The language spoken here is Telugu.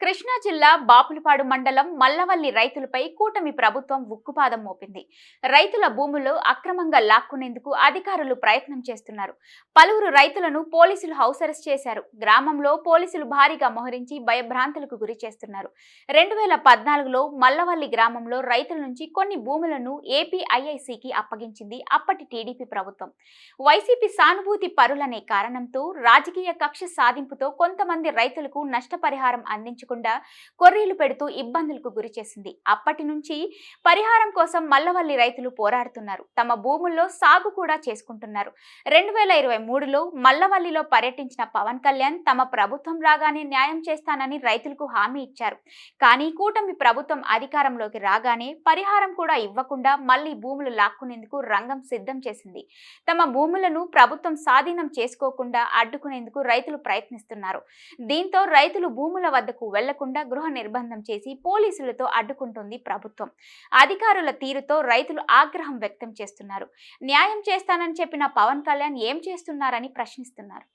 కృష్ణా జిల్లా బాపులపాడు మండలం మల్లవల్లి రైతులపై కూటమి ప్రభుత్వం ఉక్కుపాదం మోపింది. రైతుల భూములు అక్రమంగా లాక్కునేందుకు అధికారులు ప్రయత్నం చేస్తున్నారు. పలువురు రైతులను పోలీసులు హౌస్ అరెస్ట్ చేశారు. గ్రామంలో పోలీసులు భారీగా మోహరించి భయభ్రాంతులకు గురి చేస్తున్నారు. 2014లో మల్లవల్లి గ్రామంలో రైతుల నుంచి కొన్ని భూములను ఏపీఐఐసికి అప్పగించింది అప్పటి టీడీపీ ప్రభుత్వం. వైసీపీ సానుభూతి పరులనే కారణంతో రాజకీయ కక్ష సాధింపుతో కొంతమంది రైతులకు నష్టపరిహారం అందించకుండా కొర్రీలు పెడుతూ ఇబ్బందులకు గురి చేసింది. అప్పటి నుంచి పరిహారం కోసం మల్లవల్లి రైతులు పోరాడుతున్నారు. తమ భూముల్లో సాగు కూడా చేసుకుంటున్నారు. 2023లో మల్లవల్లిలో పర్యటించిన పవన్ కళ్యాణ్ తమ ప్రభుత్వం రాగానే న్యాయం చేస్తానని రైతులకు హామీ ఇచ్చారు. కానీ కూటమి ప్రభుత్వం అధికారంలోకి రాగానే పరిహారం కూడా ఇవ్వకుండా మళ్లీ భూములు లాక్కునేందుకు రంగం సిద్ధం చేసింది. తమ భూములను ప్రభుత్వం స్వాధీనం చేసుకోకుండా అడ్డుకునేందుకు రైతులు ప్రయత్నిస్తున్నారు. దీంతో రైతులు భూముల వద్దకు వెళ్లకుండా గృహ నిర్బంధం చేసి పోలీసులతో అడ్డుకుంటుంది ప్రభుత్వం. అధికారుల తీరుతో రైతులు ఆగ్రహం వ్యక్తం చేస్తున్నారు. న్యాయం చేస్తానని చెప్పిన పవన్ కళ్యాణ్ ఏం చేస్తున్నారని ప్రశ్నిస్తున్నారు.